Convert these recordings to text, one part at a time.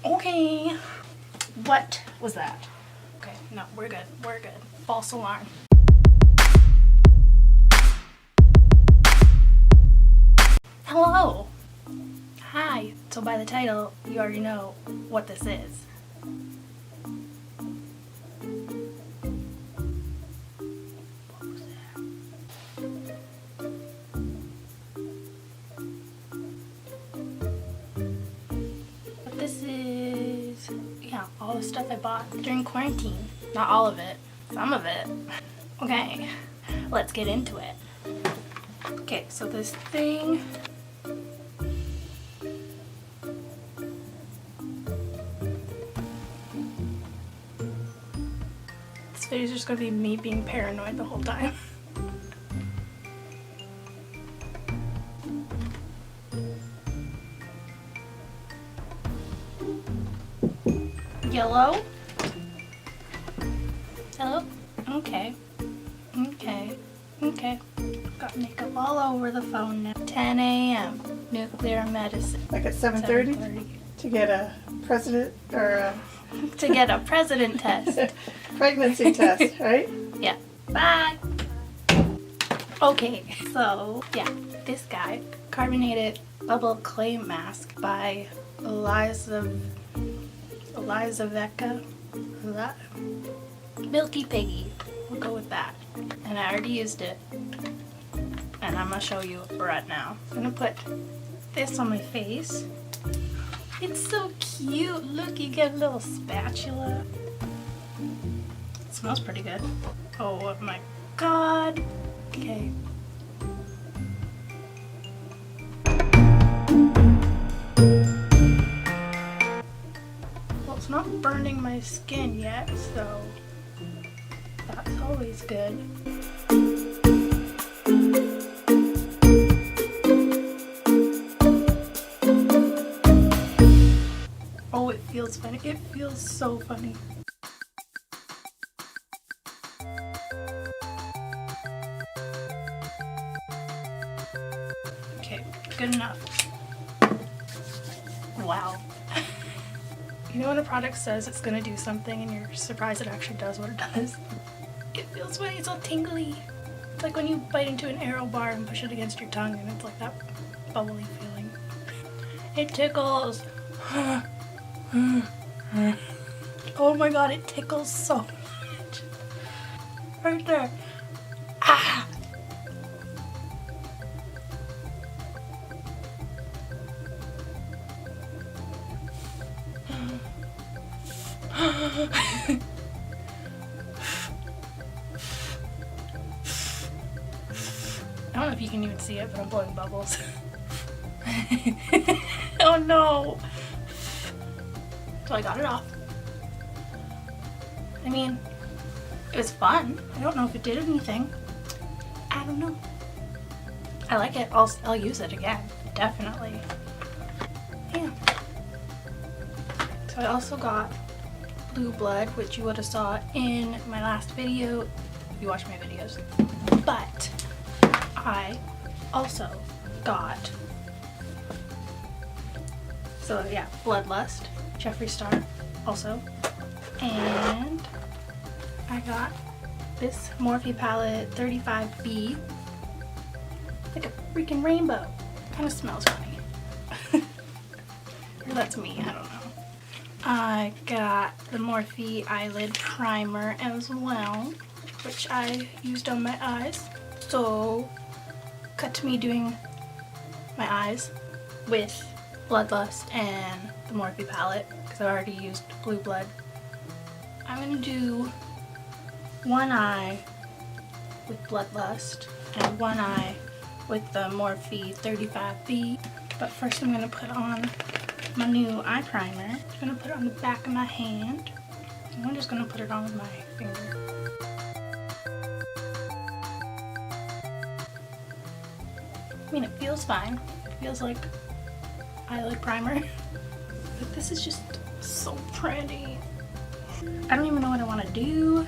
Okay. What was that? Okay, no, we're good. We're good. False alarm. Hello. Hi. So by the title, you already know what this is. What was that? But this is, yeah, all the stuff I bought during quarantine. Not all of it. Some of it. Okay, let's get into it. Okay, so this thing. This video is just gonna be me being paranoid the whole time. Yellow? Hello? Okay. Okay. Okay. Got makeup all over the phone now. 10 a.m. Nuclear medicine. Like at 7:30 to get a president or a to get a president test. pregnancy test, right? Yeah. Bye. Okay, so yeah, this guy, carbonated bubble clay mask by Elizavecca. Milky Piggy. We'll go with that. And I already used it. And I'm gonna show you right now. I'm gonna put this on my face. It's so cute. Look, you get a little spatula. It smells pretty good. Oh my god. Okay. Well, it's not burning my skin yet, so that's always good. Oh, it feels funny. It feels so funny. Okay, good enough. Wow. You know when a product says it's gonna do something and you're surprised it actually does what it does? It feels funny, it's all tingly. It's like when you bite into an Aero bar and push it against your tongue and it's like that bubbly feeling. It tickles. Oh my god, it tickles so much. Right there. Ah! I don't know if you can even see it, but I'm blowing bubbles. Oh no! So I got it off. I mean, it was fun. I don't know if it did anything. I don't know. I like it. I'll use it again. Definitely. Yeah. So I also got Blue Blood, which you would have saw in my last video if you watch my videos. But I also got, so yeah, Bloodlust, Jeffree Star also, and I got this Morphe palette 35B. It's like a freaking rainbow. Kind of smells funny. Or that's me, I don't know. I got the Morphe Eyelid primer as well, which I used on my eyes. So, cut to me doing my eyes with Bloodlust and the Morphe palette, because I already used Blue Blood. I'm going to do one eye with Bloodlust and one eye with the Morphe 35B. But first I'm going to put on my new eye primer. I'm going to put it on the back of my hand. And I'm just going to put it on with my finger. I mean, it feels fine. It feels like eyelid primer. But this is just so pretty. I don't even know what I want to do.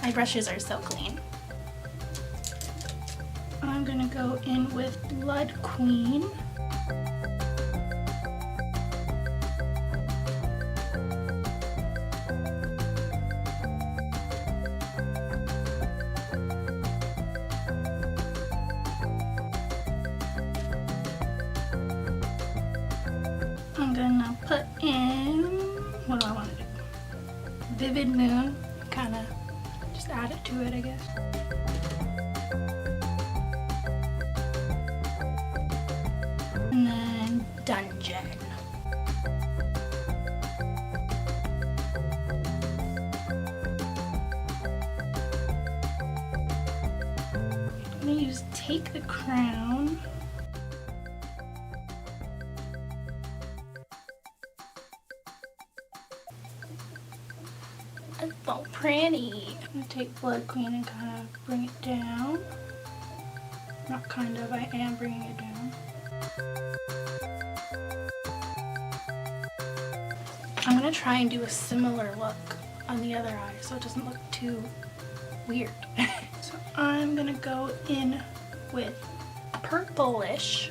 My brushes are so clean. I'm gonna go in with Blood Queen. I'm gonna put in, what do I want to do? Vivid Moon, kind of just add it to it, I guess. And then Dungeon. I'm gonna use Take the Crown. It's so pretty. I'm gonna take Blood Queen and kind of bring it down. Not kind of, I am bringing it down. I'm gonna try and do a similar look on the other eye so it doesn't look too weird. So I'm gonna go in with purplish.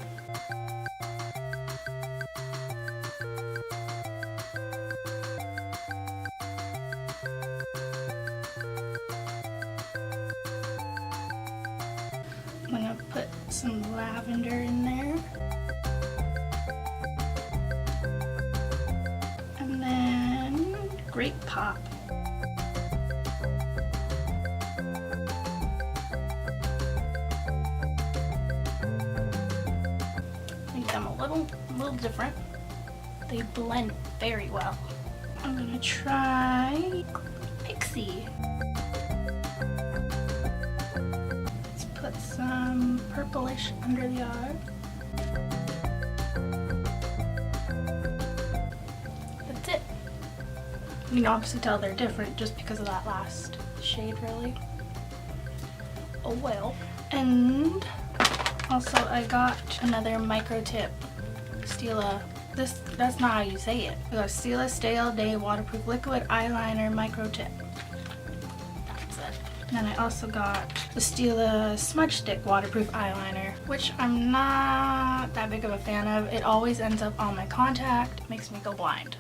I'm gonna put some lavender in there. And then Grape Pop. Make them a little different. They blend very well. I'm gonna try Pixie. Put some purplish under the eye. That's it. You can obviously tell they're different just because of that last shade, really. Oh well. And also I got another micro tip Stila. That's not how you say it. I got Stila Stay All Day Waterproof Liquid Eyeliner Micro Tip. That's it. And then I also got the Stila Smudge Stick Waterproof Eyeliner, which I'm not that big of a fan of. It always ends up on my contact. It makes me go blinder.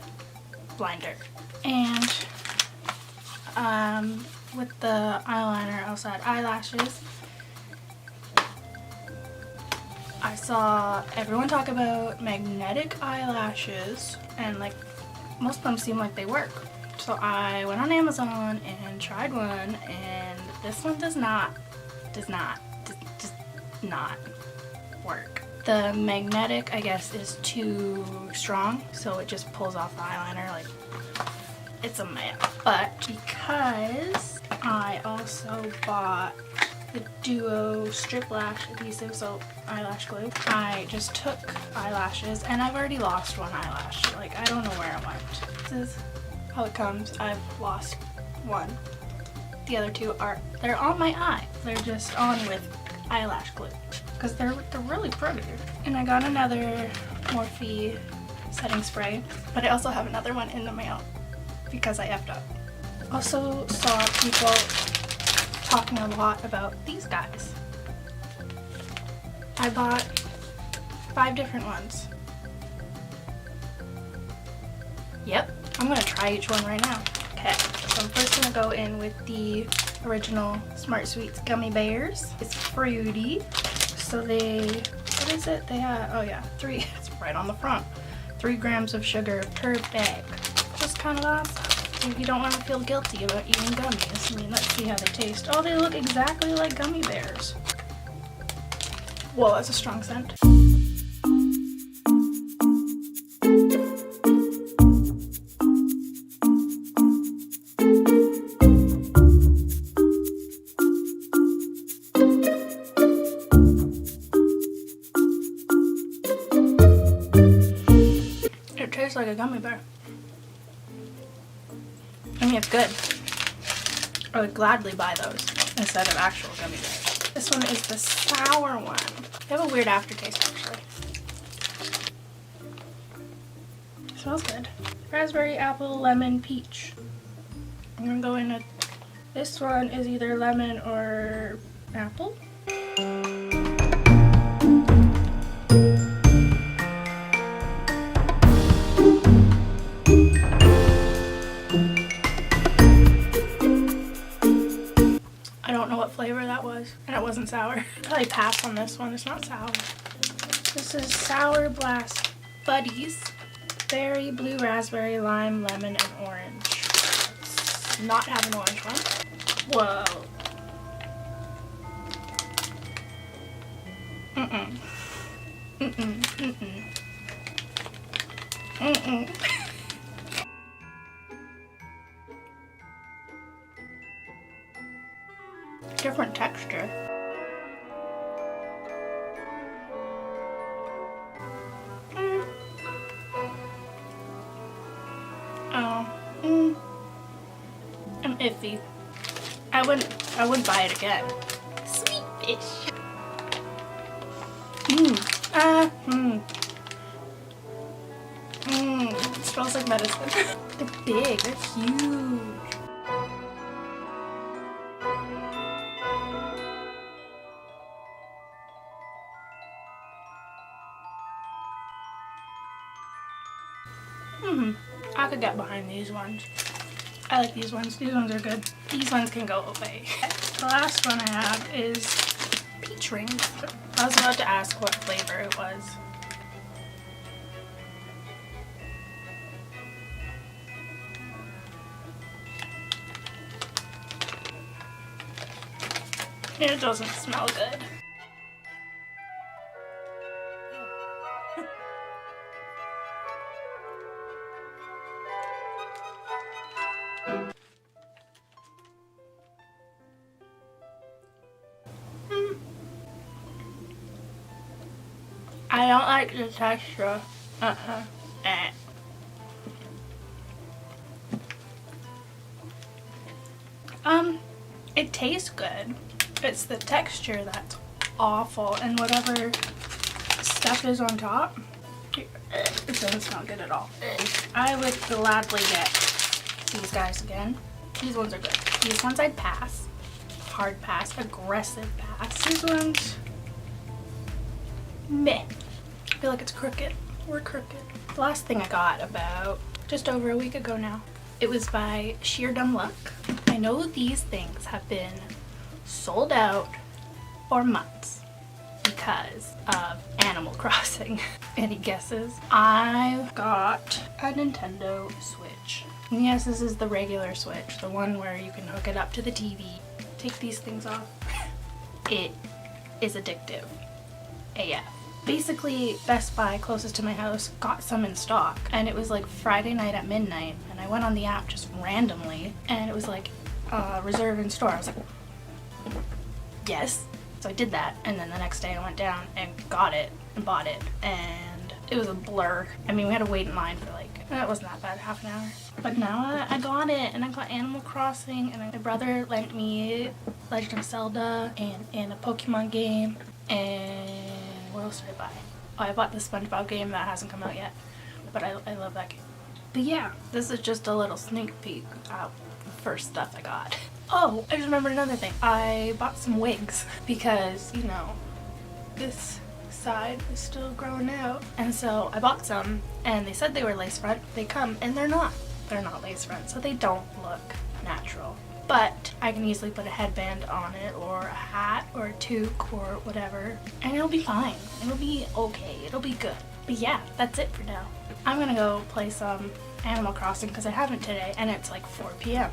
And with the eyeliner, I also had eyelashes. I saw everyone talk about magnetic eyelashes, and like most of them seem like they work. So I went on Amazon and tried one, and this one does not work. The magnetic, I guess, is too strong, so it just pulls off the eyeliner. Like, it's a mess. But because I also bought the Duo Strip Lash Adhesive, so eyelash glue, I just took eyelashes, and I've already lost one eyelash. Like, I don't know where it went. This is how it comes. I've lost one. The other two they're on my eye. They're just on with eyelash glue because they're really pretty. And I got another Morphe setting spray, but I also have another one in the mail because I effed up. Also saw people talking a lot about these guys. I bought 5 different ones. Yep, I'm gonna try each one right now. Okay, so I'm first gonna go in with the original Smart Sweets Gummy Bears. It's fruity. So what is it? They have, oh yeah, it's right on the front. 3 grams of sugar per bag. Just kind of awesome. If you don't want to feel guilty about eating gummies. I mean, let's see how they taste. Oh, they look exactly like gummy bears. Whoa, that's a strong scent. It tastes like a gummy bear. I mean, it's good. I would gladly buy those instead of actual gummy bears. This one is the sour one. They have a weird aftertaste, actually. It smells good. Raspberry, apple, lemon, peach. I'm gonna go in this one is either lemon or apple. flavor that was, and it wasn't sour. Probably pass on this one. It's not sour. This is Sour Blast Buddies. Berry, blue, raspberry, lime, lemon, and orange. Let's not have an orange one. Whoa. Mm-mm. Mm-mm. Mm-mm. Mm-mm. Different texture. I'm iffy. I wouldn't buy it again. Sweet fish. It smells like medicine. They're big, they're huge. I could get behind these ones. I like these ones. These ones are good. These ones can go away. The last one I have is peach rings. I was about to ask what flavor it was. It doesn't smell good. I don't like the texture. It tastes good. It's the texture that's awful, and whatever stuff is on top, it doesn't smell good at all. I would gladly get these guys again. These ones are good. These ones I'd pass. Hard pass. Aggressive pass. These ones, meh. I feel like it's crooked. We're crooked. The last thing I got about just over a week ago now. It was by Sheer Dumb Luck. I know these things have been sold out for months because of Animal Crossing. Any guesses? I got a Nintendo Switch. And yes, this is the regular Switch, the one where you can hook it up to the TV. Take these things off. It is addictive. AF. Basically, Best Buy closest to my house got some in stock, and it was like Friday night at midnight, and I went on the app just randomly, and it was like reserve in store. I was like, yes. So I did that, and then the next day I went down and got it and bought it, and it was a blur. I mean, we had to wait in line for like, it wasn't that bad, half an hour. But now I got it, and I got Animal Crossing, and my brother lent me Legend of Zelda and a Pokemon game, and what else did I buy? Oh, I bought the SpongeBob game that hasn't come out yet, but I love that game. But yeah, this is just a little sneak peek of the first stuff I got. Oh, I just remembered another thing. I bought some wigs because, you know, this side is still growing out. And so I bought some, and they said they were lace front. They come, and they're not. They're not lace front, so they don't look natural. But I can easily put a headband on it, or a hat, or a toque, or whatever, and it'll be fine. It'll be okay. It'll be good. But yeah, that's it for now. I'm gonna go play some Animal Crossing because I haven't today, and it's like 4 p.m.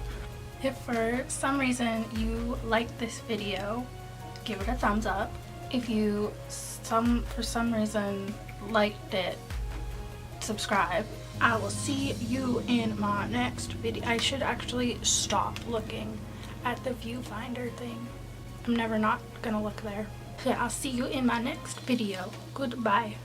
If for some reason you liked this video, give it a thumbs up. If you for some reason liked it, subscribe. I will see you in my next video. I should actually stop looking at the viewfinder thing. I'm never not gonna look there. So I'll see you in my next video. Goodbye.